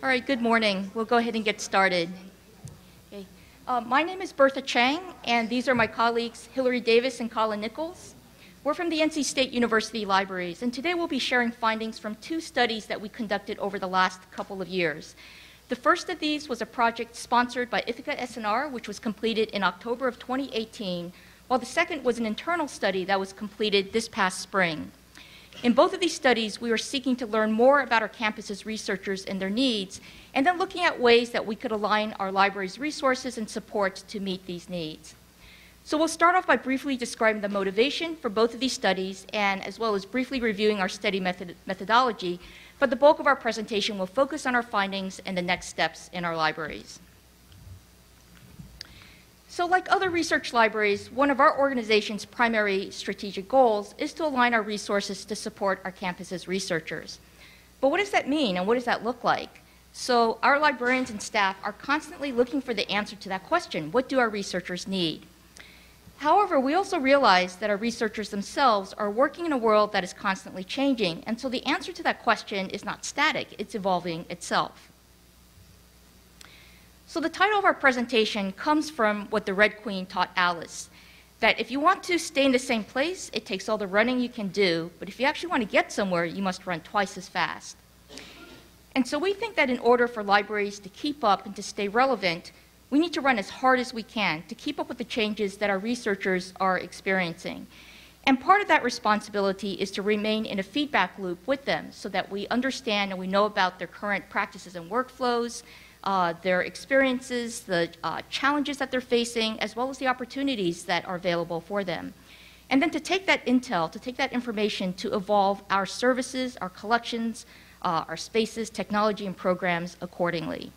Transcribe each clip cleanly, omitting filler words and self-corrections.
All right, good morning. We'll go ahead and get started. Okay. My name is Bertha Chang, and these are my colleagues, Hillary Davis and Colin Nichols. We're from the NC State University Libraries, and today we'll be sharing findings from two studies that we conducted over the last couple of years. The first of these was a project sponsored by Ithaka S+R, which was completed in October of 2018, while the second was an internal study that was completed this past spring. In both of these studies, we were seeking to learn more about our campus's researchers and their needs, and then looking at ways that we could align our library's resources and support to meet these needs. So we'll start off by briefly describing the motivation for both of these studies, and as well as briefly reviewing our study methodology, but the bulk of our presentation will focus on our findings and the next steps in our libraries. So like other research libraries, one of our organization's primary strategic goals is to align our resources to support our campus's researchers. But what does that mean, and what does that look like? So our librarians and staff are constantly looking for the answer to that question: what do our researchers need? However, we also realize that our researchers themselves are working in a world that is constantly changing, and so the answer to that question is not static, it's evolving itself. So the title of our presentation comes from what the Red Queen taught Alice, that if you want to stay in the same place, it takes all the running you can do, but if you actually want to get somewhere, you must run twice as fast. And so we think that in order for libraries to keep up and to stay relevant, we need to run as hard as we can to keep up with the changes that our researchers are experiencing. And part of that responsibility is to remain in a feedback loop with them so that we understand and we know about their current practices and workflows, their experiences, the challenges that they're facing, as well as the opportunities that are available for them. And then to take that intel, to take that information to evolve our services, our collections, our spaces, technology, and programs accordingly.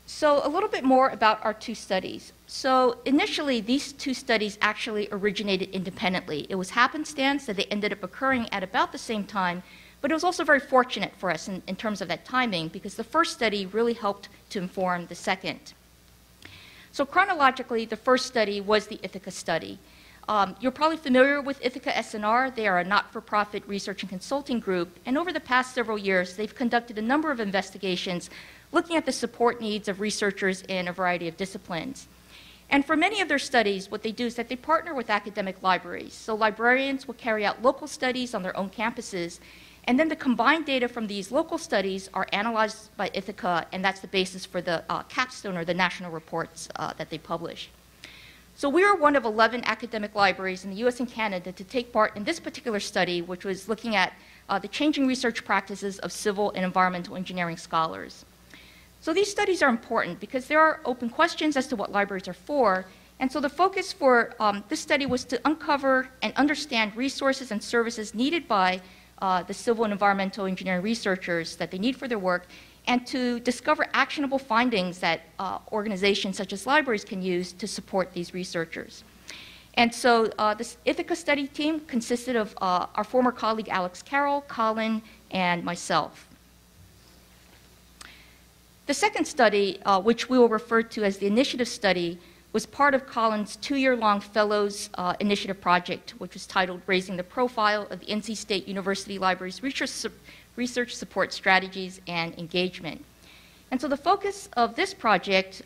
So a little bit more about our two studies. So initially, these two studies actually originated independently. It was happenstance that they ended up occurring at about the same time, but it was also very fortunate for us in terms of that timing, because the first study really helped to inform the second. So chronologically, the first study was the Ithaka study. You're probably familiar with Ithaka S+R. They are a not-for-profit research and consulting group, and over the past several years, they've conducted a number of investigations looking at the support needs of researchers in a variety of disciplines. And for many of their studies, what they do is that they partner with academic libraries. So librarians will carry out local studies on their own campuses, and then the combined data from these local studies are analyzed by Ithaka, and that's the basis for the capstone or the national reports that they publish. So we are one of 11 academic libraries in the US and Canada to take part in this particular study, which was looking at the changing research practices of civil and environmental engineering scholars. So these studies are important because there are open questions as to what libraries are for, and so the focus for this study was to uncover and understand resources and services needed by the civil and environmental engineering researchers that they need for their work, and to discover actionable findings that organizations such as libraries can use to support these researchers. And so this Ithaka study team consisted of our former colleague Alex Carroll, Colin, and myself. The second study, which we will refer to as the initiative study, was part of Colin's 2-year-long Fellows Initiative project, which was titled Raising the Profile of the NC State University Library's Research Support Strategies and Engagement. And so the focus of this project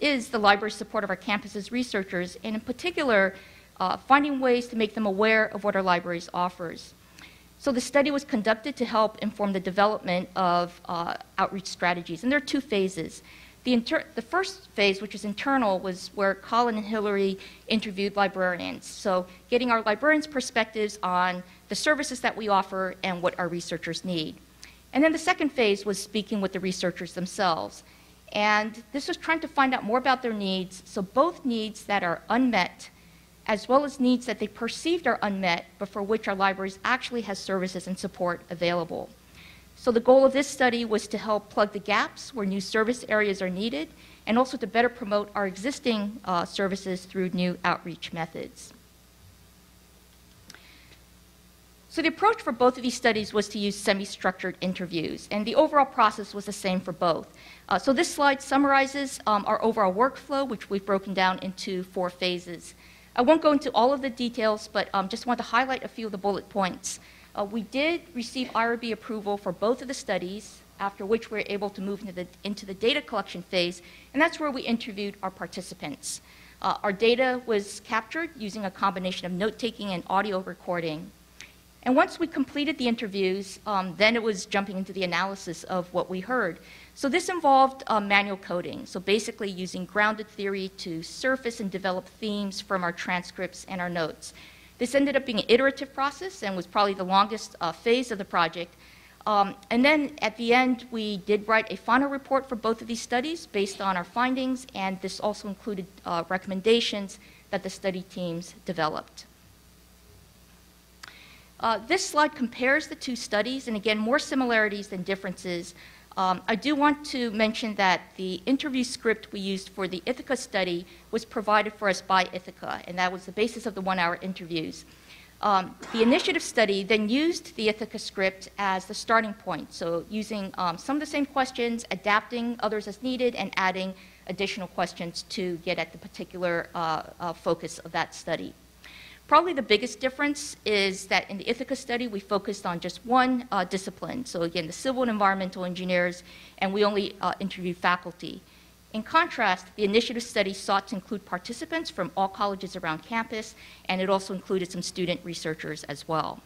is the library's support of our campus's researchers, and in particular, finding ways to make them aware of what our libraries offers. So the study was conducted to help inform the development of outreach strategies, and there are two phases. The first phase, which is internal, was where Colin and Hillary interviewed librarians. So getting our librarians' perspectives on the services that we offer and what our researchers need. And then the second phase was speaking with the researchers themselves. And this was trying to find out more about their needs, so both needs that are unmet, as well as needs that they perceived are unmet, but for which our libraries actually has services and support available. So the goal of this study was to help plug the gaps where new service areas are needed, and also to better promote our existing services through new outreach methods. So the approach for both of these studies was to use semi-structured interviews, and the overall process was the same for both. So this slide summarizes our overall workflow, which we've broken down into 4 phases. I won't go into all of the details, but just want to highlight a few of the bullet points. We did receive IRB approval for both of the studies, after which we were able to move into the data collection phase, and that's where we interviewed our participants. Our data was captured using a combination of note-taking and audio recording. And once we completed the interviews, then it was jumping into the analysis of what we heard. So this involved manual coding, so basically using grounded theory to surface and develop themes from our transcripts and our notes. This ended up being an iterative process and was probably the longest phase of the project. And then at the end, we did write a final report for both of these studies based on our findings, and this also included recommendations that the study teams developed. This slide compares the two studies, and again, more similarities than differences. I do want to mention that the interview script we used for the Ithaka study was provided for us by Ithaka, and that was the basis of the 1-hour interviews. The initiative study then used the Ithaka script as the starting point, so using some of the same questions, adapting others as needed, and adding additional questions to get at the particular focus of that study. Probably the biggest difference is that in the Ithaka study, we focused on just one discipline. So again, the civil and environmental engineers, and we only interviewed faculty. In contrast, the initiative study sought to include participants from all colleges around campus, and it also included some student researchers as well.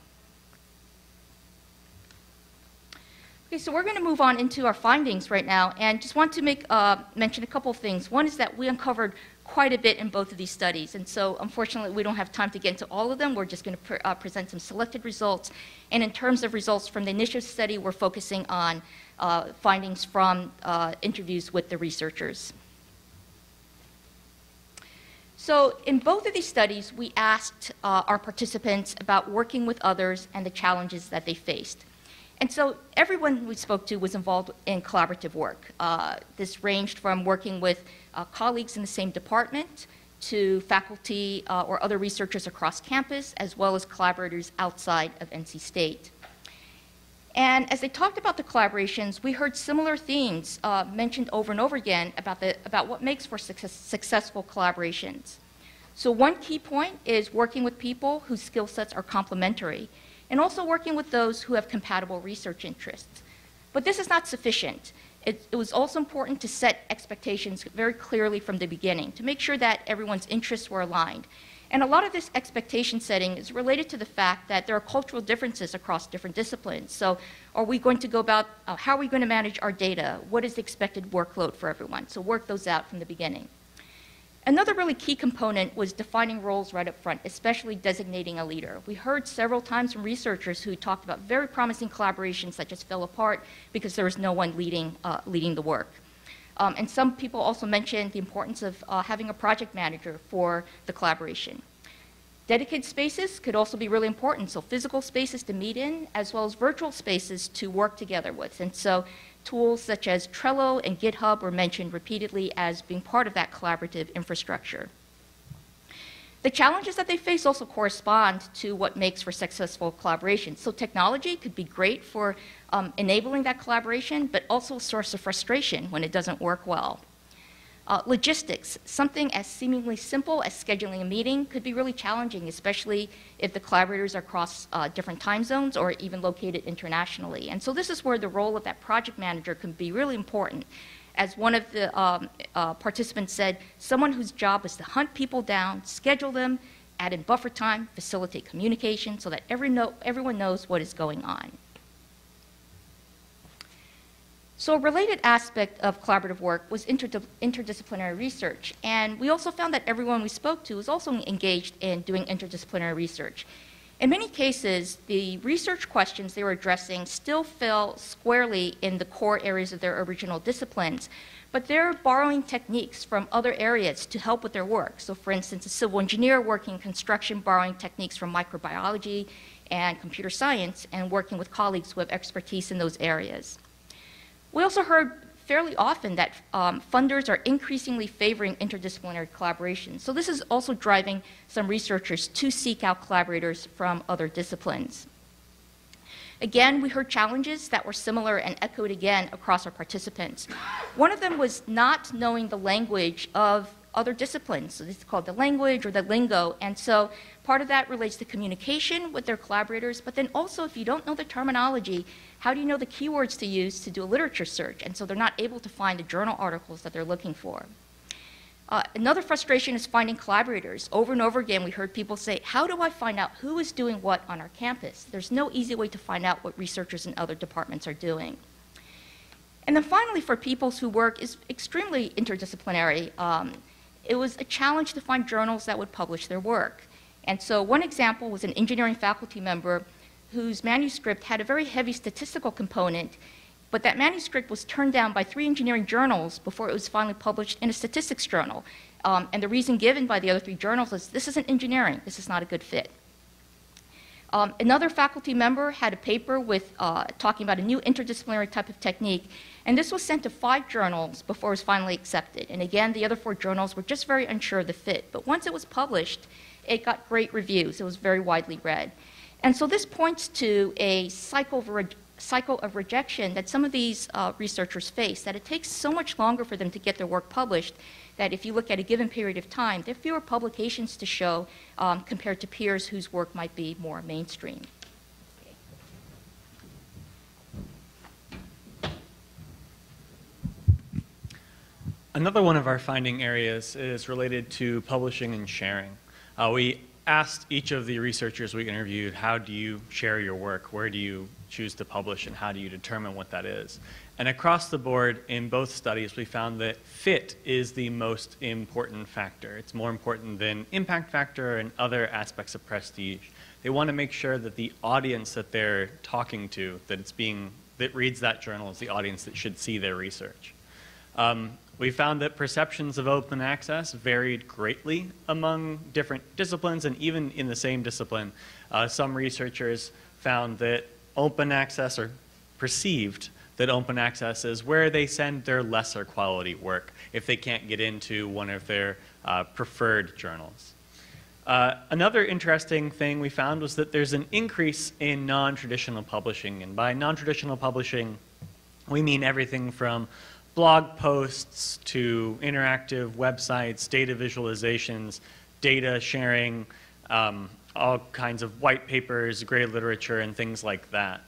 Okay, so we're going to move on into our findings right now, and just want to mention a couple of things. One is that we uncovered quite a bit in both of these studies, and so unfortunately we don't have time to get into all of them. We're just going to present some selected results, and in terms of results from the initiative study, we're focusing on findings from interviews with the researchers. So in both of these studies, we asked our participants about working with others and the challenges that they faced. And so everyone we spoke to was involved in collaborative work. This ranged from working with colleagues in the same department to faculty or other researchers across campus, as well as collaborators outside of NC State. And as they talked about the collaborations, we heard similar themes mentioned over and over again about what makes for successful collaborations. So one key point is working with people whose skill sets are complementary, and also working with those who have compatible research interests. But this is not sufficient. It was also important to set expectations very clearly from the beginning to make sure that everyone's interests were aligned. And a lot of this expectation setting is related to the fact that there are cultural differences across different disciplines. So are we going to go about, how are we going to manage our data? What is the expected workload for everyone? So work those out from the beginning. Another really key component was defining roles right up front, especially designating a leader. We heard several times from researchers who talked about very promising collaborations that just fell apart because there was no one leading the work. And some people also mentioned the importance of having a project manager for the collaboration. Dedicated spaces could also be really important, so physical spaces to meet in, as well as virtual spaces to work together with. And so tools such as Trello and GitHub were mentioned repeatedly as being part of that collaborative infrastructure. The challenges that they face also correspond to what makes for successful collaboration. So technology could be great for enabling that collaboration, but also a source of frustration when it doesn't work well. Logistics, something as seemingly simple as scheduling a meeting could be really challenging, especially if the collaborators are across different time zones or even located internationally. And so this is where the role of that project manager can be really important. As one of the participants said, someone whose job is to hunt people down, schedule them, add in buffer time, facilitate communication so that everyone knows what is going on. So a related aspect of collaborative work was interdisciplinary research. And we also found that everyone we spoke to was also engaged in doing interdisciplinary research. In many cases, the research questions they were addressing still fell squarely in the core areas of their original disciplines, but they're borrowing techniques from other areas to help with their work. So for instance, a civil engineer working in construction borrowing techniques from microbiology and computer science and working with colleagues who have expertise in those areas. We also heard fairly often that funders are increasingly favoring interdisciplinary collaboration. So this is also driving some researchers to seek out collaborators from other disciplines. Again, we heard challenges that were similar and echoed again across our participants. One of them was not knowing the language of other disciplines. So this is called the language or the lingo. And so part of that relates to communication with their collaborators, but then also if you don't know the terminology, how do you know the keywords to use to do a literature search? And so they're not able to find the journal articles that they're looking for. Another frustration is finding collaborators. Over and over again, we heard people say, how do I find out who is doing what on our campus? There's no easy way to find out what researchers in other departments are doing. And then finally, for people whose work is extremely interdisciplinary, it was a challenge to find journals that would publish their work. And so one example was an engineering faculty member whose manuscript had a very heavy statistical component, but that manuscript was turned down by 3 engineering journals before it was finally published in a statistics journal. And the reason given by the other 3 journals is, this isn't engineering, this is not a good fit. Another faculty member had a paper with talking about a new interdisciplinary type of technique, and this was sent to 5 journals before it was finally accepted. And again, the other 4 journals were just very unsure of the fit. But once it was published, it got great reviews. It was very widely read. And so this points to a cycle of rejection that some of these researchers face, that it takes so much longer for them to get their work published that if you look at a given period of time, there are fewer publications to show compared to peers whose work might be more mainstream. Another one of our finding areas is related to publishing and sharing. We asked each of the researchers we interviewed, how do you share your work? Where do you choose to publish, and how do you determine what that is? And across the board in both studies, we found that fit is the most important factor. It's more important than impact factor and other aspects of prestige. They want to make sure that the audience that they're talking to, that reads that journal, is the audience that should see their research. We found that perceptions of open access varied greatly among different disciplines, and even in the same discipline. Some researchers found that open access, or perceived that open access, is where they send their lesser quality work if they can't get into one of their preferred journals. Another interesting thing we found was that there's an increase in non-traditional publishing. And by non-traditional publishing, we mean everything from blog posts to interactive websites, data visualizations, data sharing, all kinds of white papers, gray literature, and things like that.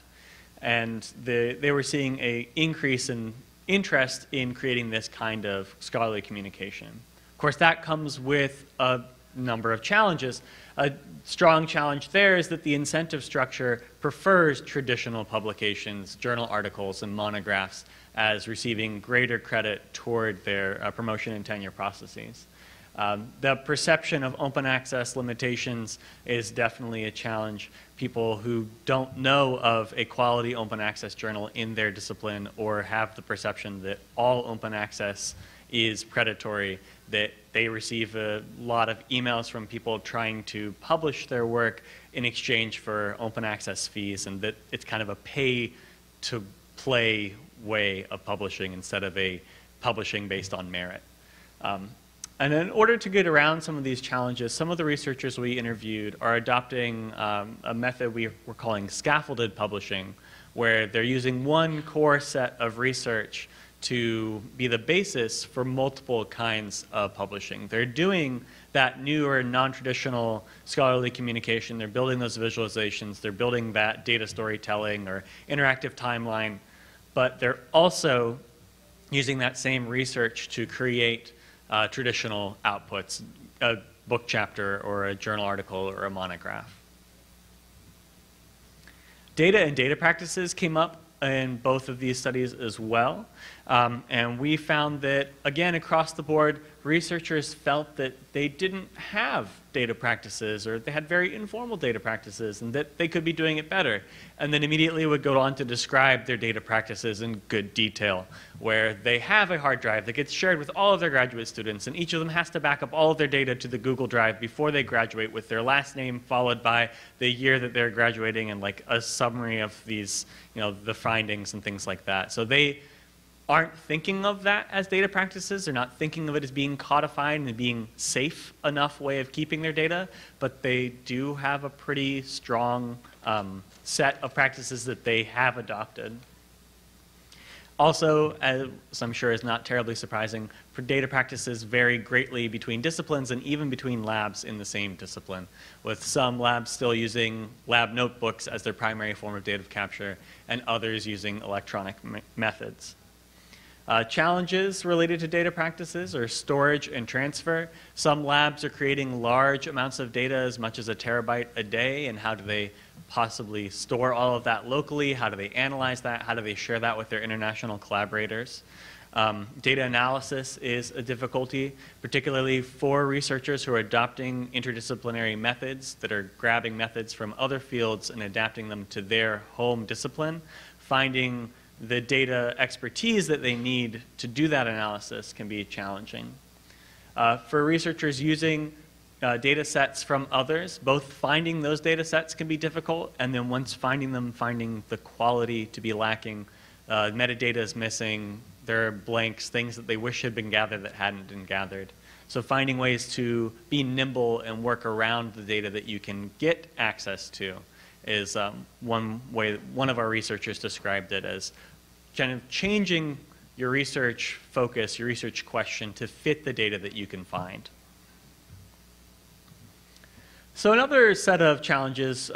And they were seeing an increase in interest in creating this kind of scholarly communication. Of course, that comes with a number of challenges. A strong challenge there is that the incentive structure prefers traditional publications, journal articles, and monographs as receiving greater credit toward their promotion and tenure processes. The perception of open access limitations is definitely a challenge. People who don't know of a quality open access journal in their discipline, or have the perception that all open access is predatory, that they receive a lot of emails from people trying to publish their work in exchange for open access fees, and that it's kind of a pay-to-play way of publishing instead of a publishing based on merit. And in order to get around some of these challenges, some of the researchers we interviewed are adopting a method we're calling scaffolded publishing, where they're using one core set of research to be the basis for multiple kinds of publishing. They're doing that newer, non-traditional scholarly communication. They're building those visualizations. They're building that data storytelling or interactive timeline. But they're also using that same research to create traditional outputs, a book chapter or a journal article or a monograph. Data and data practices came up in both of these studies as well. And we found that, again, across the board, researchers felt that they didn't have data practices, or they had very informal data practices, and that they could be doing it better. And then immediately would go on to describe their data practices in good detail, where they have a hard drive that gets shared with all of their graduate students, and each of them has to back up all of their data to the Google Drive before they graduate, with their last name followed by the year that they're graduating, and like a summary of these, the findings and things like that. So they aren't thinking of that as data practices. They're not thinking of it as being codified and being safe enough way of keeping their data, but they do have a pretty strong set of practices that they have adopted. Also, as I'm sure is not terribly surprising, data practices vary greatly between disciplines and even between labs in the same discipline, with some labs still using lab notebooks as their primary form of data capture and others using electronic methods. Challenges related to data practices are storage and transfer. Some labs are creating large amounts of data, as much as a terabyte a day, and how do they possibly store all of that locally? How do they analyze that? How do they share that with their international collaborators? Data analysis is a difficulty, particularly for researchers who are adopting interdisciplinary methods that are grabbing methods from other fields and adapting them to their home discipline. Finding the data expertise that they need to do that analysis can be challenging. For researchers using data sets from others, both finding those data sets can be difficult, and then once finding them, finding the quality to be lacking. Metadata is missing, there are blanks, things that they wish had been gathered that hadn't been gathered. So finding ways to be nimble and work around the data that you can get access to is one way one of our researchers described it as kind of changing your research focus, your research question to fit the data that you can find. So another set of challenges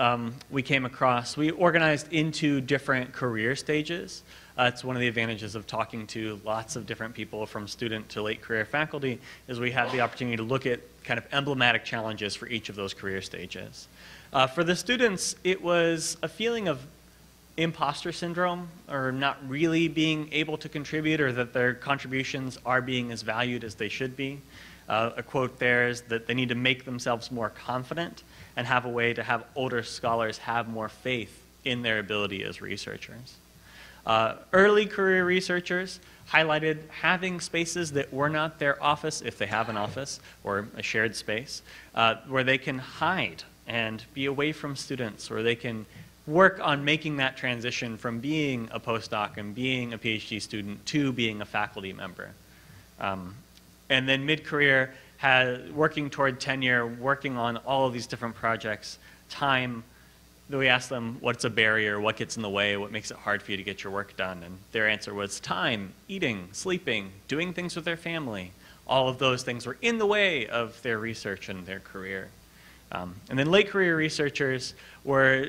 we came across, we organized into different career stages. It's one of the advantages of talking to lots of different people from student to late career faculty is we have the opportunity to look at kind of emblematic challenges for each of those career stages. For the students, it was a feeling of imposter syndrome, or not really being able to contribute, or that their contributions are being as valued as they should be. A quote there is that they need to make themselves more confident and have a way to have older scholars have more faith in their ability as researchers. Early career researchers highlighted having spaces that were not their office, if they have an office, or a shared space, where they can hide and be away from students, where they can work on making that transition from being a postdoc and being a PhD student to being a faculty member. And then mid-career, working toward tenure, working on all of these different projects, time, we asked them what's a barrier, what gets in the way, what makes it hard for you to get your work done, and their answer was time, eating, sleeping, doing things with their family. All of those things were in the way of their research and their career. And then late career researchers were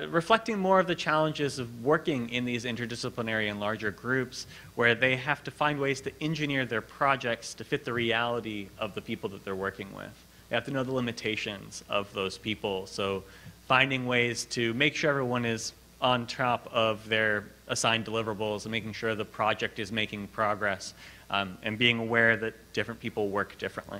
reflecting more of the challenges of working in these interdisciplinary and larger groups where they have to find ways to engineer their projects to fit the reality of the people that they're working with. They have to know the limitations of those people. So finding ways to make sure everyone is on top of their assigned deliverables and making sure the project is making progress and being aware that different people work differently.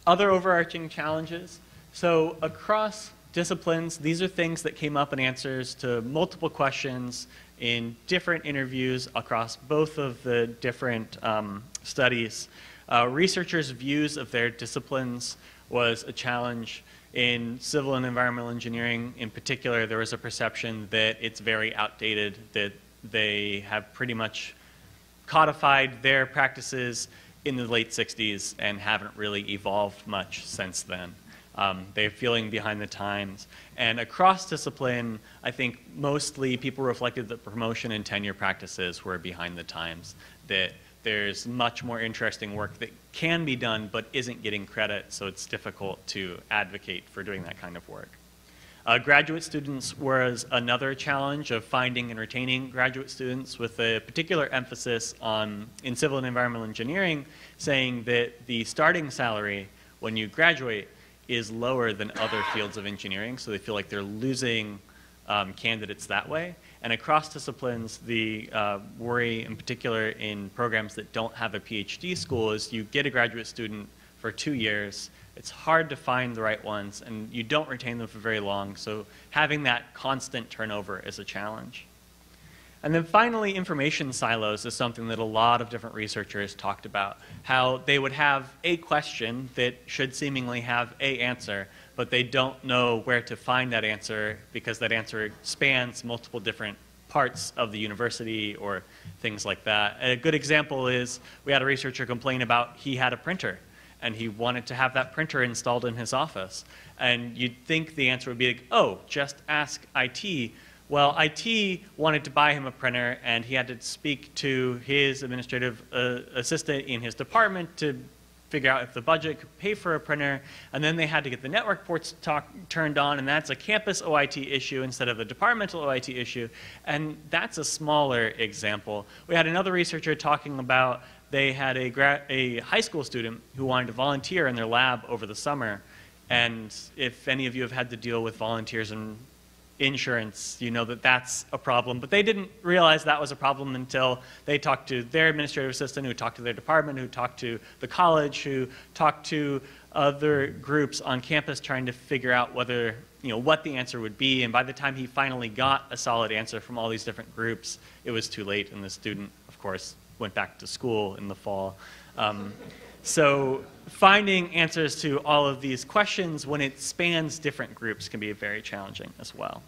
Other overarching challenges. So across disciplines, these are things that came up in answers to multiple questions in different interviews across both of the different studies. Researchers' views of their disciplines was a challenge. In civil and environmental engineering in particular, there was a perception that it's very outdated, that they have pretty much codified their practices in the late 60s and haven't really evolved much since then. They're feeling behind the times. And across discipline, I think mostly people reflected that promotion and tenure practices were behind the times, that there's much more interesting work that can be done but isn't getting credit, so it's difficult to advocate for doing that kind of work. Graduate students was another challenge of finding and retaining graduate students, with a particular emphasis on, in civil and environmental engineering, saying that the starting salary when you graduate is lower than other fields of engineering, so they feel like they're losing candidates that way. And across disciplines, the worry in particular in programs that don't have a PhD school is you get a graduate student for 2 years, it's hard to find the right ones, and you don't retain them for very long, so having that constant turnover is a challenge. And then finally, information silos is something that a lot of different researchers talked about, how they would have a question that should seemingly have an answer, but they don't know where to find that answer because that answer spans multiple different parts of the university or things like that. And a good example is we had a researcher complain about he had a printer and he wanted to have that printer installed in his office. And you'd think the answer would be like, oh, just ask IT. Well, IT wanted to buy him a printer, and he had to speak to his administrative assistant in his department to figure out if the budget could pay for a printer, and then they had to get the network ports turned on, and that's a campus OIT issue instead of a departmental OIT issue, and that's a smaller example. We had another researcher talking about they had a high school student who wanted to volunteer in their lab over the summer, and if any of you have had to deal with volunteers and insurance, you know that that's a problem. But they didn't realize that was a problem until they talked to their administrative assistant, who talked to their department, who talked to the college, who talked to other groups on campus trying to figure out whether, what the answer would be. And by the time he finally got a solid answer from all these different groups, it was too late, and the student, of course, went back to school in the fall. So finding answers to all of these questions when it spans different groups can be very challenging as well.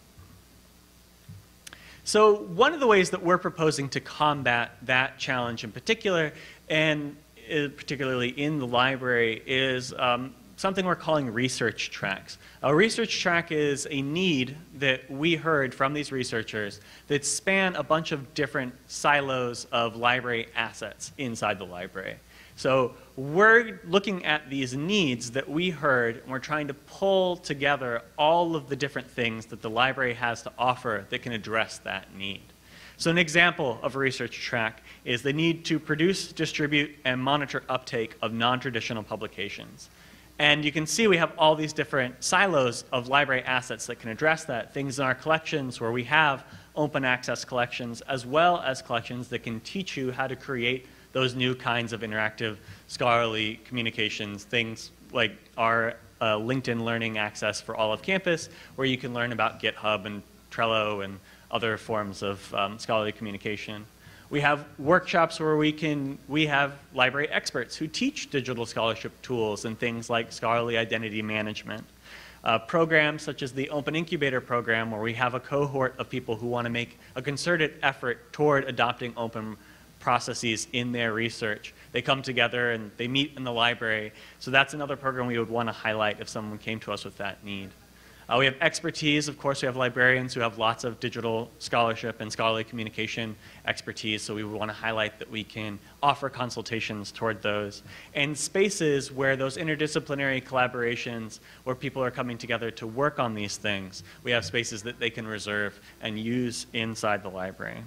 So one of the ways that we're proposing to combat that challenge in particular, and particularly in the library, is something we're calling research tracks. A research track is a need that we heard from these researchers that span a bunch of different silos of library assets inside the library. So we're looking at these needs that we heard, and we're trying to pull together all of the different things that the library has to offer that can address that need. So an example of a research track is the need to produce, distribute, and monitor uptake of non-traditional publications. And you can see we have all these different silos of library assets that can address that. Things in our collections where we have open access collections, as well as collections that can teach you how to create those new kinds of interactive scholarly communications, things like our LinkedIn Learning access for all of campus, where you can learn about GitHub and Trello and other forms of scholarly communication. We have workshops where we have library experts who teach digital scholarship tools and things like scholarly identity management. Programs such as the Open Incubator program, where we have a cohort of people who want to make a concerted effort toward adopting open processes in their research. They come together and they meet in the library. So that's another program we would want to highlight if someone came to us with that need. We have expertise. Of course, we have librarians who have lots of digital scholarship and scholarly communication expertise, so we would want to highlight that we can offer consultations toward those. And spaces where those interdisciplinary collaborations, where people are coming together to work on these things, we have spaces that they can reserve and use inside the library.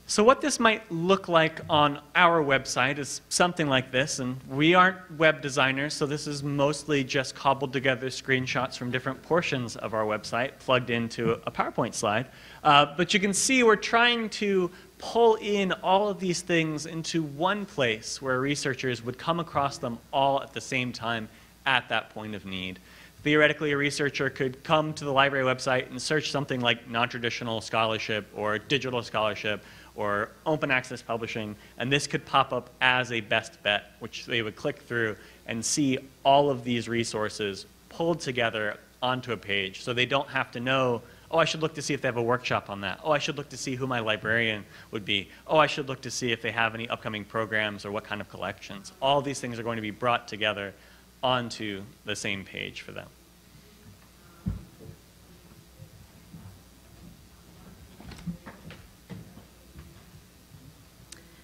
So what this might look like on our website is something like this, and we aren't web designers, so this is mostly just cobbled together screenshots from different portions of our website plugged into a PowerPoint slide. But you can see we're trying to pull in all of these things into one place where researchers would come across them all at the same time at that point of need. Theoretically, a researcher could come to the library website and search something like non-traditional scholarship or digital scholarship or open access publishing, and this could pop up as a best bet, which they would click through and see all of these resources pulled together onto a page. So they don't have to know, oh, I should look to see if they have a workshop on that. Oh, I should look to see who my librarian would be. Oh, I should look to see if they have any upcoming programs or what kind of collections. All these things are going to be brought together onto the same page for them.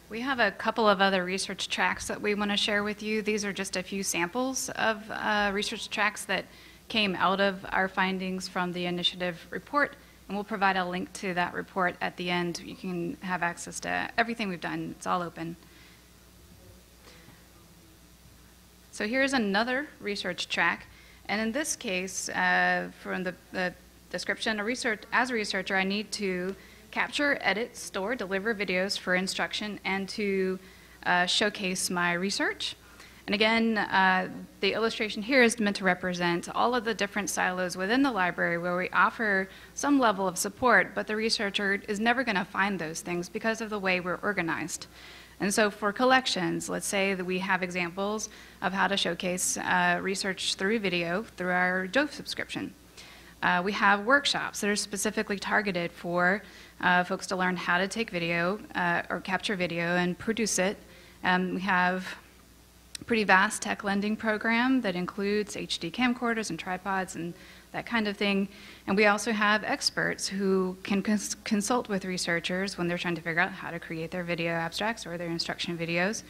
We have a couple of other research tracks that we want to share with you. These are just a few samples of research tracks that came out of our findings from the initiative report, and we'll provide a link to that report at the end. You can have access to everything we've done. It's all open. So here's another research track, and in this case, from the description, as a researcher, I need to capture, edit, store, deliver videos for instruction, and to showcase my research. And again, the illustration here is meant to represent all of the different silos within the library where we offer some level of support, but the researcher is never going to find those things because of the way we're organized. And so for collections, let's say that we have examples of how to showcase research through video through our Jove subscription. We have workshops that are specifically targeted for folks to learn how to take video or capture video and produce it. We have pretty vast tech lending program that includes HD camcorders and tripods and that kind of thing. And we also have experts who can consult with researchers when they're trying to figure out how to create their video abstracts or their instruction videos.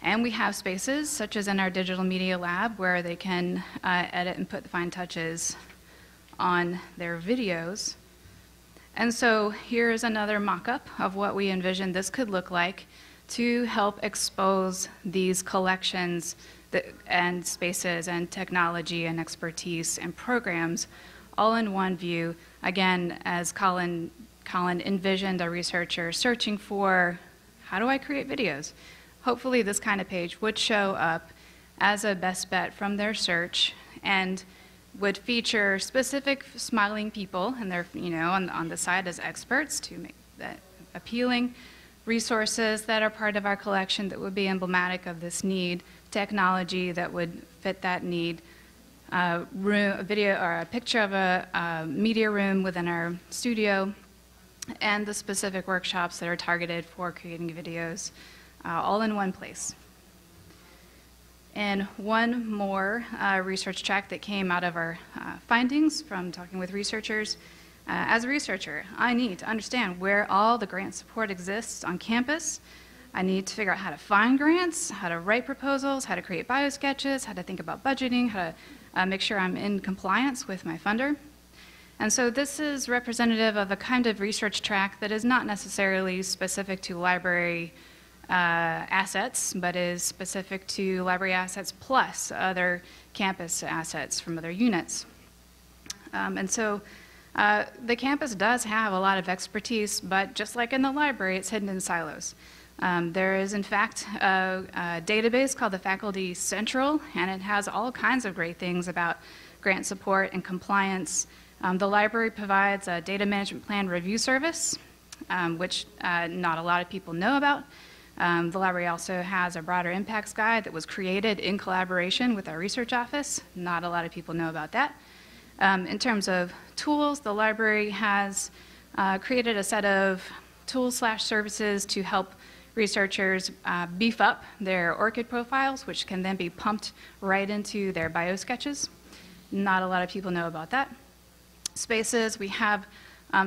And we have spaces, such as in our digital media lab, where they can edit and put the fine touches on their videos. And so here's another mock-up of what we envision this could look like to help expose these collections and spaces and technology and expertise and programs all in one view. Again, as Colin envisioned a researcher searching for, how do I create videos? Hopefully this kind of page would show up as a best bet from their search and would feature specific smiling people and they're, on the side as experts to make that appealing, resources that are part of our collection that would be emblematic of this need, technology that would fit that need, a video or a picture of a media room within our studio, and the specific workshops that are targeted for creating videos, all in one place. And one more research track that came out of our findings from talking with researchers. As a researcher, I need to understand where all the grant support exists on campus. I need to figure out how to find grants, how to write proposals, how to create biosketches, how to think about budgeting, how to make sure I'm in compliance with my funder. And so this is representative of a kind of research track that is not necessarily specific to library assets, but is specific to library assets plus other campus assets from other units. And so the campus does have a lot of expertise, but just like in the library, it's hidden in silos. There is, in fact, a database called the Faculty Central, and it has all kinds of great things about grant support and compliance. The library provides a data management plan review service, which not a lot of people know about. The library also has a broader impacts guide that was created in collaboration with our research office. Not a lot of people know about that. In terms of tools, the library has created a set of tools/services to help researchers beef up their ORCID profiles, which can then be pumped right into their biosketches. Not a lot of people know about that. Spaces, we have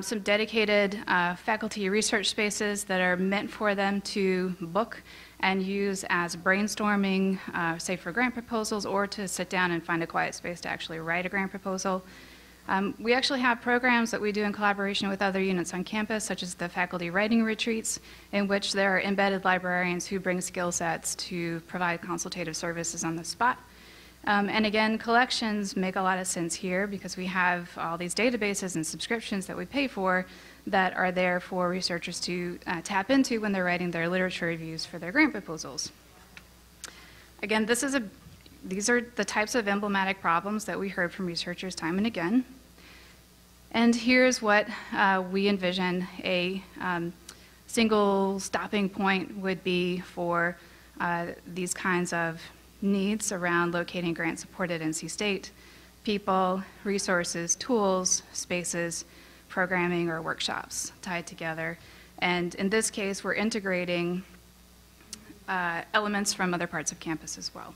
some dedicated faculty research spaces that are meant for them to book and use as brainstorming, say for grant proposals, or to sit down and find a quiet space to actually write a grant proposal. We actually have programs that we do in collaboration with other units on campus, such as the faculty writing retreats, in which there are embedded librarians who bring skill sets to provide consultative services on the spot. And again, collections make a lot of sense here because we have all these databases and subscriptions that we pay for that are there for researchers to tap into when they're writing their literature reviews for their grant proposals. Again, these are the types of emblematic problems that we heard from researchers time and again. And here's what we envision a single stopping point would be for these kinds of needs around locating grant-supported NC State people, resources, tools, spaces, programming, or workshops tied together. And in this case, we're integrating elements from other parts of campus as well.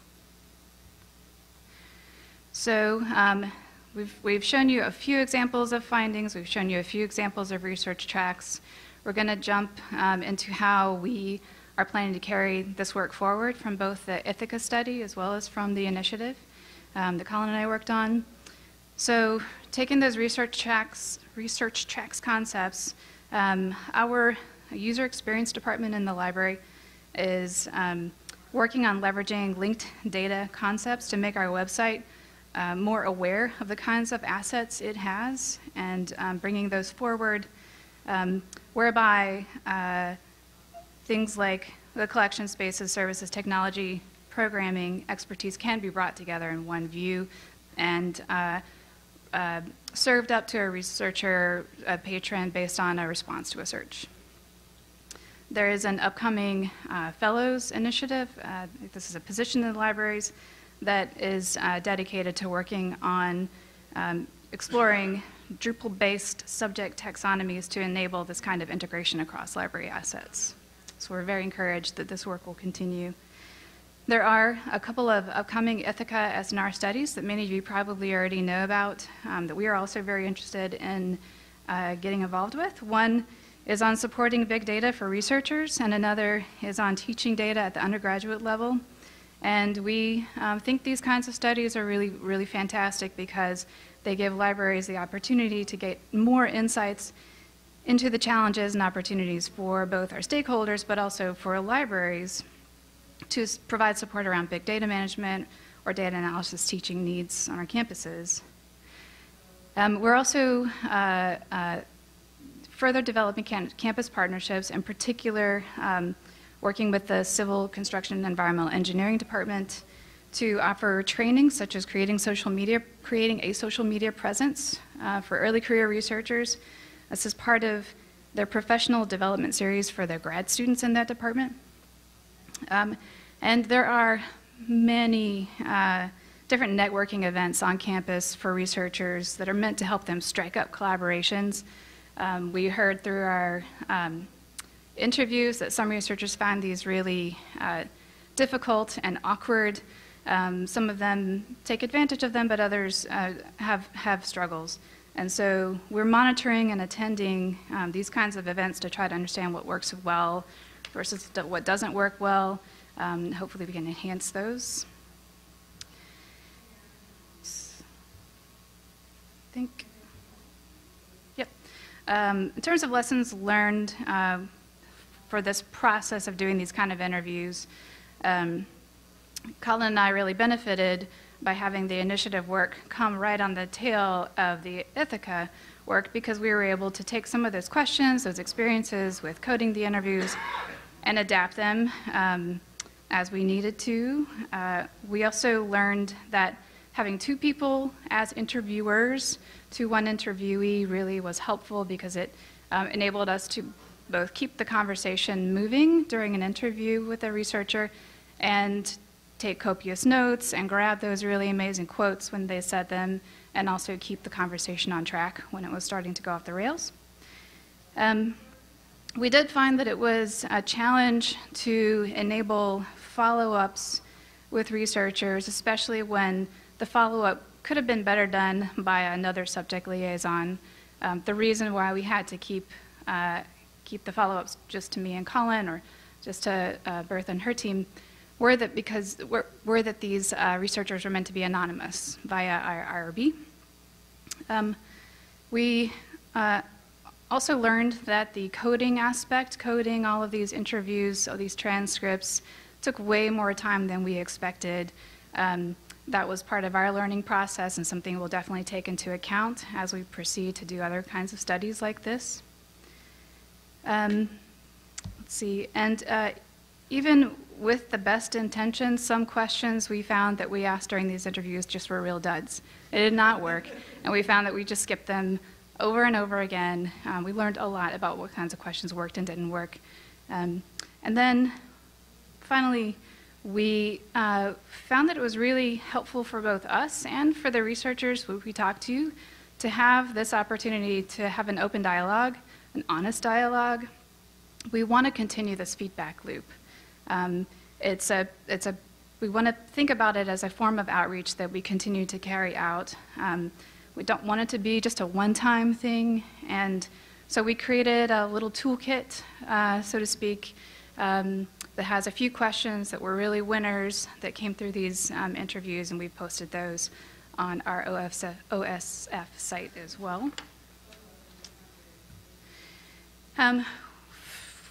So we've shown you a few examples of findings. We've shown you a few examples of research tracks. We're going to jump into how we are planning to carry this work forward from both the Ithaka study as well as from the initiative that Colin and I worked on. So taking those research tracks concepts, our user experience department in the library is working on leveraging linked data concepts to make our website more aware of the kinds of assets it has and bringing those forward, whereby things like the collection spaces, services, technology, programming, expertise can be brought together in one view and served up to a researcher, a patron, based on a response to a search. There is an upcoming fellows initiative. This is a position in the libraries that is dedicated to working on exploring Drupal-based subject taxonomies to enable this kind of integration across library assets. So we're very encouraged that this work will continue. There are a couple of upcoming Ithaka S+R studies that many of you probably already know about that we are also very interested in getting involved with. One is on supporting big data for researchers, and another is on teaching data at the undergraduate level. And we think these kinds of studies are really, really fantastic because they give libraries the opportunity to get more insights into the challenges and opportunities for both our stakeholders, but also for libraries to provide support around big data management or data analysis teaching needs on our campuses. We're also further developing campus partnerships, in particular working with the Civil Construction and Environmental Engineering Department to offer training such as creating a social media presence for early career researchers. This is part of their professional development series for their grad students in that department. And there are many different networking events on campus for researchers that are meant to help them strike up collaborations. We heard through our interviews that some researchers found these really difficult and awkward. Some of them take advantage of them, but others have struggles. And so we're monitoring and attending these kinds of events to try to understand what works well versus what doesn't work well. Hopefully we can enhance those. Yep. In terms of lessons learned for this process of doing these kind of interviews, Colin and I really benefited by having the initiative work come right on the tail of the Ithaka work, because we were able to take some of those questions, those experiences with coding the interviews, and adapt them as we needed to. We also learned that having two people as interviewers to one interviewee really was helpful, because it enabled us to both keep the conversation moving during an interview with a researcher and take copious notes and grab those really amazing quotes when they said them, and also keep the conversation on track when it was starting to go off the rails. We did find that it was a challenge to enable follow-ups with researchers, especially when the follow-up could have been better done by another subject liaison. The reason why we had to keep the follow-ups just to me and Colin, or just to Bertha and her team, were that these researchers were meant to be anonymous via our IRB. We also learned that the coding aspect, coding all of these interviews, all these transcripts, took way more time than we expected. That was part of our learning process and something we'll definitely take into account as we proceed to do other kinds of studies like this. Let's see, and even with the best intentions, some questions we found that we asked during these interviews just were real duds. It did not work, and we found that we just skipped them over and over again. We learned a lot about what kinds of questions worked and didn't work. And then finally, we found that it was really helpful for both us and for the researchers who we talked to have this opportunity to have an open dialogue, an honest dialogue. We want to continue this feedback loop. We want to think about it as a form of outreach that we continue to carry out. We don't want it to be just a one-time thing, and so we created a little toolkit, so to speak, that has a few questions that were really winners that came through these interviews, and we posted those on our OSF site as well.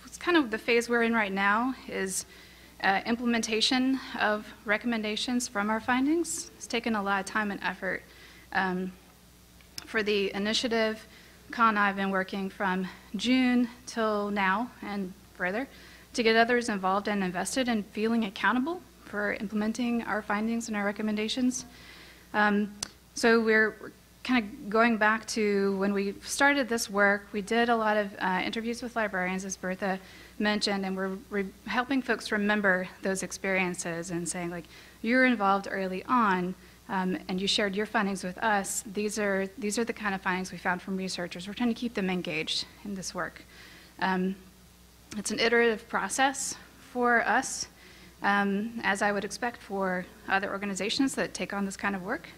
It's kind of the phase we're in right now is implementation of recommendations from our findings. It's taken a lot of time and effort. For the initiative, Colin and I have been working from June till now and further to get others involved and invested and feeling accountable for implementing our findings and our recommendations. So we're kind of going back to when we started this work. We did a lot of interviews with librarians, as Bertha mentioned, and we're helping folks remember those experiences and saying, like, you were involved early on, and you shared your findings with us. These are the kind of findings we found from researchers. We're trying to keep them engaged in this work. It's an iterative process for us, as I would expect for other organizations that take on this kind of work,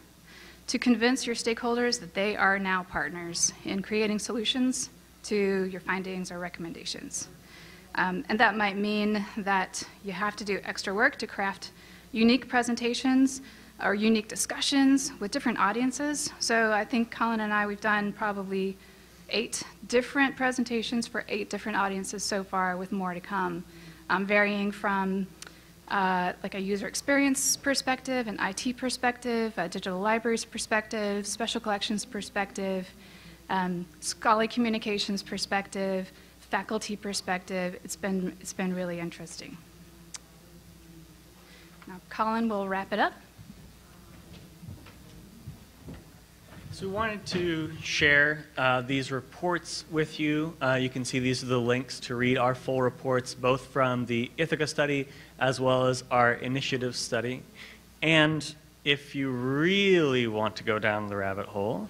to convince your stakeholders that they are now partners in creating solutions to your findings or recommendations. And that might mean that you have to do extra work to craft unique presentations or unique discussions with different audiences. So I think Colin and I, we've done probably 8 different presentations for 8 different audiences so far, with more to come, varying from like a user experience perspective, an IT perspective, a digital libraries perspective, special collections perspective, scholarly communications perspective, faculty perspective. It's been really interesting. Now Colin will wrap it up. So we wanted to share these reports with you. You can see these are the links to read our full reports, both from the Ithaka study as well as our initiative study. And if you really want to go down the rabbit hole,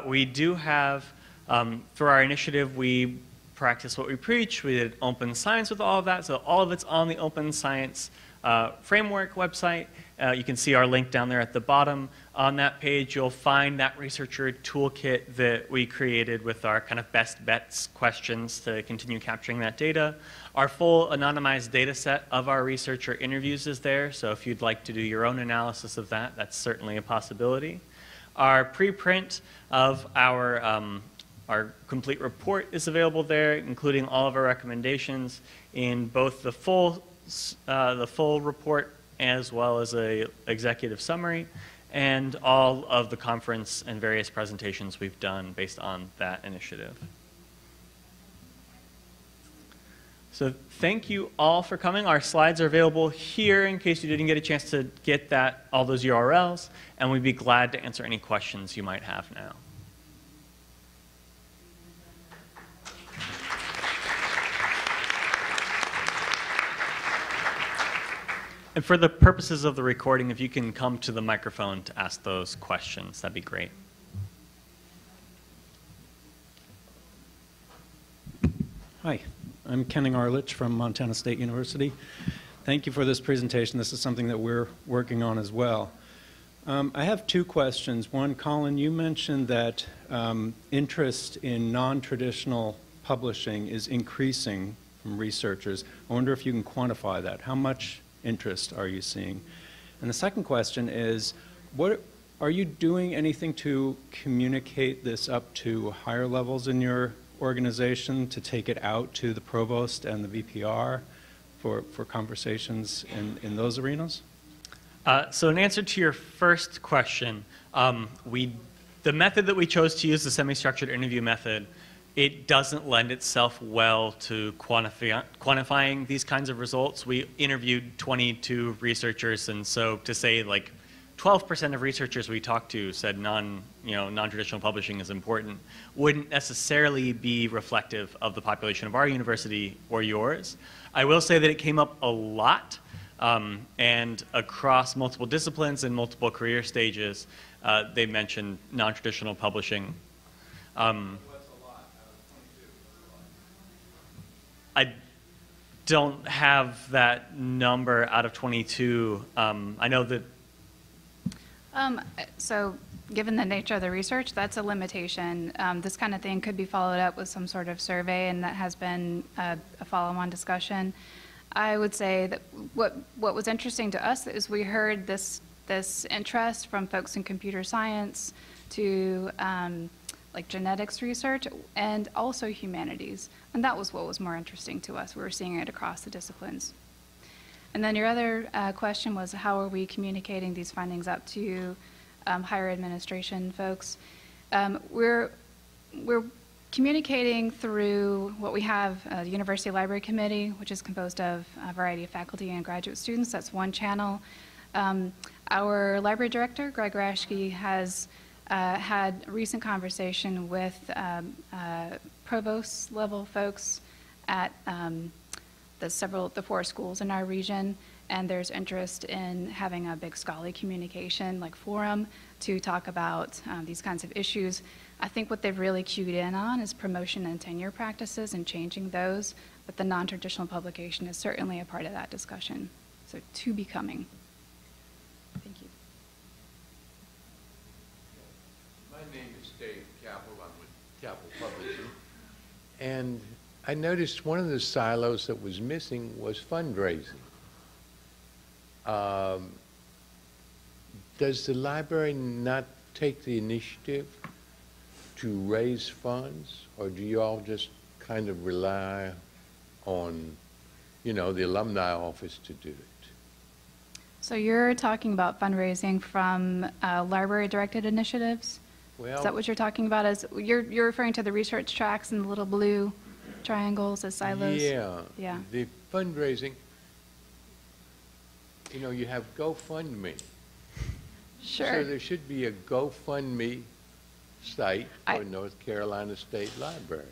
we do have, for our initiative, we practice what we preach. We did open science with all of that, so all of it's on the Open Science Framework website. You can see our link down there at the bottom. On that page, you'll find that researcher toolkit that we created with our kind of best bets questions to continue capturing that data. Our full anonymized data set of our researcher interviews is there, so if you'd like to do your own analysis of that, that's certainly a possibility. Our preprint of our complete report is available there, including all of our recommendations in both the full report as well as an executive summary, and all of the conference and various presentations we've done based on that initiative. So thank you all for coming. Our slides are available here in case you didn't get a chance to get all those URLs, and we'd be glad to answer any questions you might have now. And for the purposes of the recording, if you can come to the microphone to ask those questions, that'd be great. Hi, I'm Kenning Arlich from Montana State University. Thank you for this presentation. This is something that we're working on as well. I have 2 questions. One, Colin, you mentioned that interest in non-traditional publishing is increasing from researchers. I wonder if you can quantify that. How much interest are you seeing? And the second question is, are you doing anything to communicate this up to higher levels in your organization, to take it out to the provost and the VPR for conversations in those arenas? So in answer to your first question, the method that we chose to use, the semi-structured interview method, it doesn't lend itself well to quantifying these kinds of results. We interviewed 22 researchers, and so to say like 12% of researchers we talked to said non-traditional publishing is important wouldn't necessarily be reflective of the population of our university or yours. I will say that it came up a lot, and across multiple disciplines and multiple career stages, they mentioned non-traditional publishing. I don't have that number out of 22. I know that. So given the nature of the research, that's a limitation. This kind of thing could be followed up with some sort of survey, and that has been a follow-on discussion. I would say that what was interesting to us is we heard this interest from folks in computer science to like genetics research and also humanities. And that was what was more interesting to us. We were seeing it across the disciplines. And then your other question was, how are we communicating these findings up to higher administration folks? We're communicating through what we have, the University Library Committee, which is composed of a variety of faculty and graduate students. That's one channel. Our library director, Greg Raschke, has had a recent conversation with provost level folks at the 4 schools in our region, and there's interest in having a big scholarly communication like forum to talk about these kinds of issues. I think what they've really cued in on is promotion and tenure practices and changing those. but the non-traditional publication is certainly a part of that discussion. So to be coming. Thank you. My name is Dave Capel. I'm with Capel Publishing. And I noticed one of the silos that was missing was fundraising. Does the library not take the initiative to raise funds, or do you all just kind of rely on, you know, the alumni office to do it? So you're talking about fundraising from library-directed initiatives? Well, Is that what you're talking about? As you're referring to the research tracks and the little blue triangles as silos? yeah. Yeah. The fundraising, you know, you have GoFundMe. Sure. So there should be a GoFundMe site for I- North Carolina State Libraries.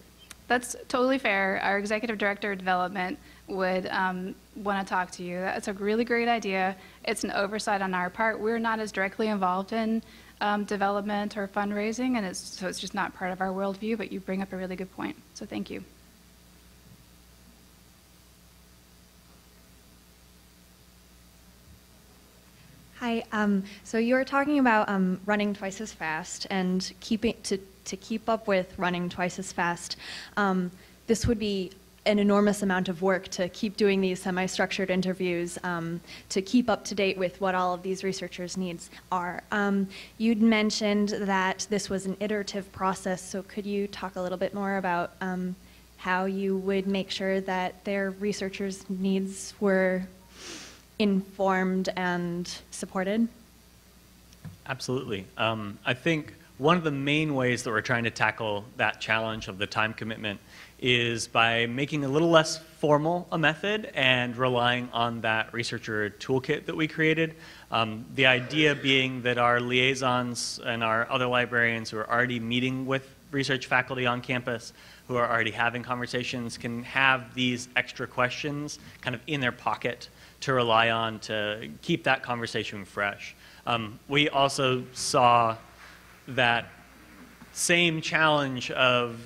That's totally fair. Our executive director of development would want to talk to you. That's a really great idea. It's an oversight on our part. We're not as directly involved in development or fundraising, and so it's just not part of our worldview, but you bring up a really good point. So thank you. Hi. So you were talking about running twice as fast and to keep up with running twice as fast. This would be an enormous amount of work to keep doing these semi-structured interviews, to keep up to date with what all of these researchers' needs are. You'd mentioned that this was an iterative process, so could you talk a little bit more about how you would make sure that their researchers' needs were informed and supported? Absolutely. I think one of the main ways that we're trying to tackle that challenge of the time commitment is by making a little less formal a method and relying on that researcher toolkit that we created. The idea being that our liaisons and our other librarians who are already meeting with research faculty on campus, who are already having conversations, can have these extra questions kind of in their pocket to rely on to keep that conversation fresh. We also saw that same challenge of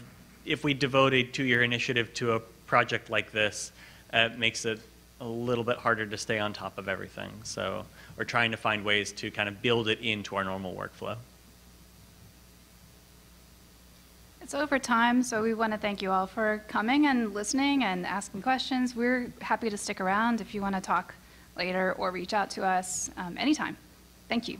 if we devote a 2-year initiative to a project like this, it makes it a little bit harder to stay on top of everything. So we're trying to find ways to kind of build it into our normal workflow. It's over time, so we want to thank you all for coming and listening and asking questions. We're happy to stick around if you want to talk later or reach out to us anytime. Thank you.